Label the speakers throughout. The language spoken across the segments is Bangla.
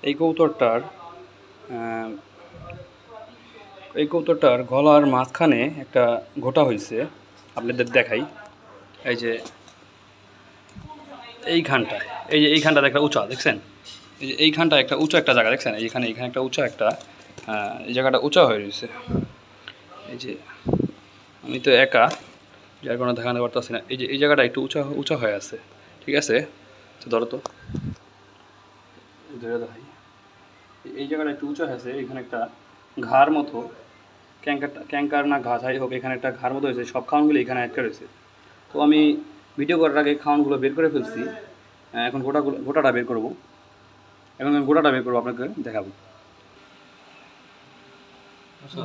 Speaker 1: এই কবুতরটার গলার মাঝখানে একটা ঘোটা হয়েছে, আপনাদের দেখাই। এই যে এইখানটায়, এইখানটাতে একটা উঁচা দেখছেন, এই যে এইখানটা একটা উঁচু একটা জায়গা দেখছেন, এইখানে একটা উঁচা একটা, এই জায়গাটা উঁচা হয়ে রয়েছে। এই যে আমি তো একা, যার কোনো দেখাতে পারতেছি না। এই যে এই জায়গাটা একটু উঁচা হয়ে আছে, ঠিক আছে? তো ধরো তো, ধরে দেখাই। এই জায়গাটা একটু উঁচা হয়েছে, এখানে একটা ঘাড় মতো, ক্যাঙ্কার না ঘা যাই হোক, এখানে একটা ঘাড় মতো হয়েছে। সব খাওয়ানগুলো এখানে আটকে রয়েছে। তো আমি ভিডিও করার আগে খাওয়ানগুলো বের করে ফেলছি। এখন গোটাটা বের করবো। এখন আমি গোটাটা বের করবো, আপনাকে দেখাবো। আচ্ছা,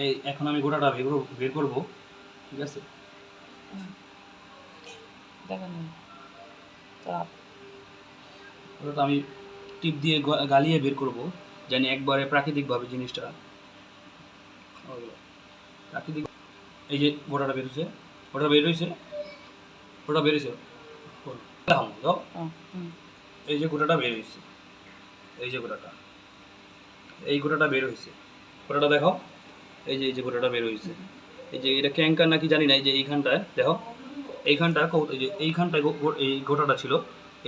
Speaker 1: এই এখন আমি গোটাটা বের করবো, ঠিক আছে? ওটা আমি টিপ দিয়ে গালিয়ে বের করবো, জানি একবারে প্রাকৃতিকভাবে জিনিসটা প্রাকৃতিক। এই যে গোটাটা বেরোছে, ওটা বেরোইছে, ওটা বেরোছে, এই যে গোটাটা বের হয়েছে, এই যে গোটাটা, এই গোটাটা বের হয়েছে, গোটাটা দেখো, এই যে গোটাটা বের হয়েছে। এই যে এটা ক্যাঙ্কার নাকি জানি না, এই যে এইখানটায় দেখো, এইখানটা এই যে এইখানটায় এই গোটাটা ছিল।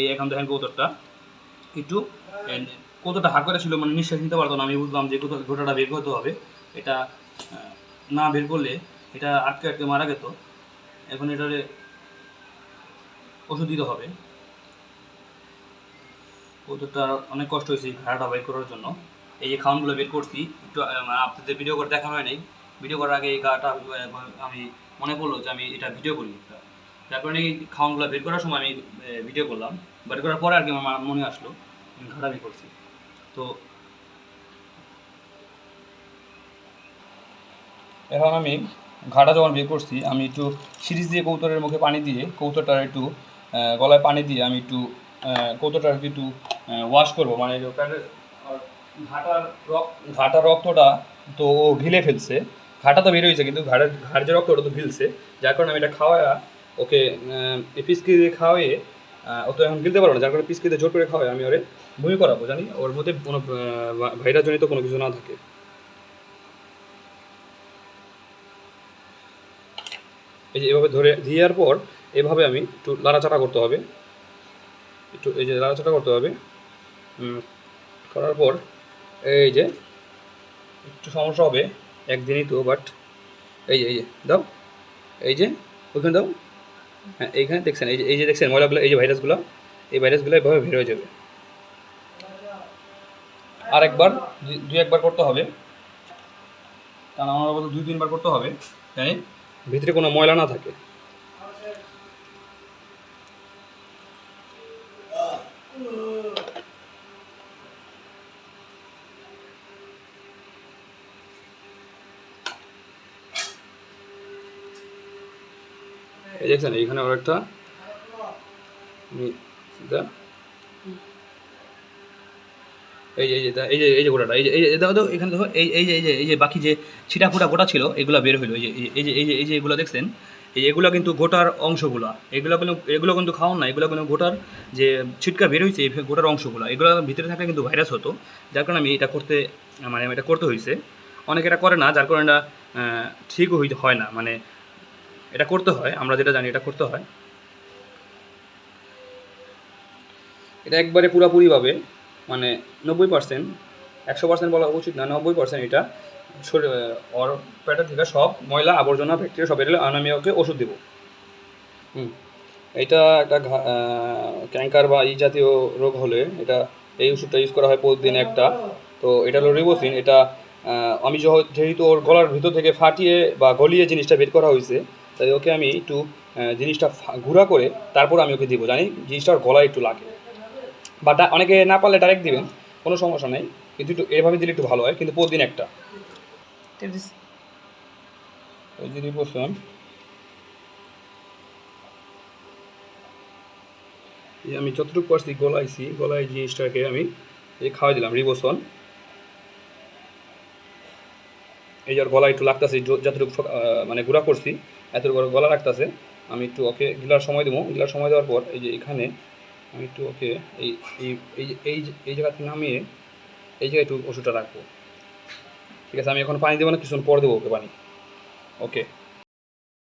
Speaker 1: এই এখন দেখেন কৌতরটা একটু কতটা হাঁক করে ছিল, মানে নিঃশ্বাস নিতে পারতো না। আমি বুঝলাম যে গোটাটা বের করতে হবে, এটা না বের করলে এটা আটকে আটকে মারা যেত। এখন এটারে ওষুধ দিতে হবে। কৌতরটা অনেক কষ্ট হয়েছে ঘাড়াটা বের করার জন্য। এই যে খাওয়ানগুলো বের করছি, একটু আপনাদের ভিডিও করে দেখানো হয় নাই। ভিডিও করার আগে এই গাটা আমি মনে পড়লো যে আমি এটা ভিডিও করি, যার কারণে এই খাওয়ানগুলো বের করার সময় আমি ভিডিও করলাম। বের করার পরে আর কি আমার মনে আসলো আমি ঘাটা বের করছি। তো এখন আমি ঘাটা যখন বের করছি, আমি একটু সিরিজ দিয়ে কৌতরের মুখে পানি দিয়ে, কৌতরটার একটু গলায় পানি দিয়ে আমি একটু কৌতরটার একটু ওয়াশ করবো। মানে ঘাটার রক্তটা তো ও গিলে ফেলছে, ঘাটা তো বের হয়েছে, কিন্তু ঘাড় যে রক্তটা তো গিলছে। যার কারণে আমি এটা খাওয়া ওকে পিসকি দিয়ে খাওয়াইয়ে, ও তো এখন গিলতে পারবো না, যার কারণে পিসকিতে জোর করে খাওয়াই আমি ওরে বমি করাবো, জানি ওর মধ্যে কোনো ভাইরাসজনিত কোনো কিছু না থাকে। এই যে এভাবে ধরে দেওয়ার পর এভাবে আমি একটু লাড়াচাড়া করতে হবে, একটু এই যে লাড়াচাড়া করতে হবে। করার পর এই যে একটু সমস্যা হবে একদিনই তো, বাট এই যে দাও, এই যে ওইখানে দাও, হ্যাঁ এইখানে দেখছেন, এই যে দেখছেন ময়লাগুলো, এই যে ভাইরাসগুলো, এই ভাইরাসগুলো এভাবে বের হয়ে যাবে। আর একবার দুই একবার করতে হবে, কারণ আমার বলতে 2-3 বার করতে হবে, জানি ভিতরে কোনো ময়লা না থাকে। এই দেখছেন এইখানে আর একটা এই যে গোটাটা, এই যে দাও এখানে দেখো, এই যে বাকি যে ছিটা ফুটা গোটা ছিল এগুলো বের হইলো। এই যে এগুলো দেখছেন, এগুলো কিন্তু গোটার অংশগুলো, এগুলো কিন্তু খাওয়ান না, এগুলো কিন্তু গোটার যে ছিটকা বের হয়েছে এই গোটার অংশগুলো, এগুলো ভিতরে থাকলে কিন্তু ভাইরাস হতো। যার কারণে আমি এটা করতে হয়েছে। অনেকে এটা করে না, যার কারণে এটা ঠিকও হয় না, মানে এটা করতে হয়, আমরা যেটা জানি এটা করতে হয়। এটা একবারে পুরোপুরিভাবে, মানে 90%, 100% বলা উচিত না, 90% এটা ওর পেটের থেকে সব ময়লা আবর্জনা ব্যাকটেরিয়া সব বেরোলে আমি ওকে ওষুধ দেবো। এটা একটা ক্যাঙ্কার বা এই জাতীয় রোগ হলে এটা এই ওষুধটা ইউজ করা হয় প্রতিদিন একটা। তো এটা হলো রিবোসিন। এটা আমি যেহেতু ওর গলার ভিতর থেকে ফাটিয়ে বা গলিয়ে জিনিসটা বের করা হয়েছে, তাই ওকে আমি একটু জিনিসটা গুঁড়া করে তারপর আমি ওকে দিব, জানি জিনিসটা ওর গলায় একটু লাগে। বা অনেকে না পারলে ডাইরেক্ট দিবেন, কোনো সমস্যা নেই, কিন্তু একটু এভাবে দিলে একটু ভালো হয়। কিন্তু প্রতিদিন একটা এই যে রিবোসন, আমি যতটুকু পারছি গলায় জিনিসটাকে আমি এই খাওয়াই দিলাম রিবোসন। এই যে গলা একটু লাগতেছে, যতটুকু মানে গুঁড়া করছি এতটুকু গলা লাগতেছে। আমি একটু ওকে গিলার সময় দেবো, গিলার সময় দেওয়ার পর এই যে এখানে আমি একটু ওকে এই এই এই এই এই জায়গা থেকে নামিয়ে এই জায়গায় একটু ওষুধটা রাখবো। ঠিক আছে, আমি এখন পানি দেবো না, কিছুক্ষণ পর দেবো ওকে পানি। ওকে।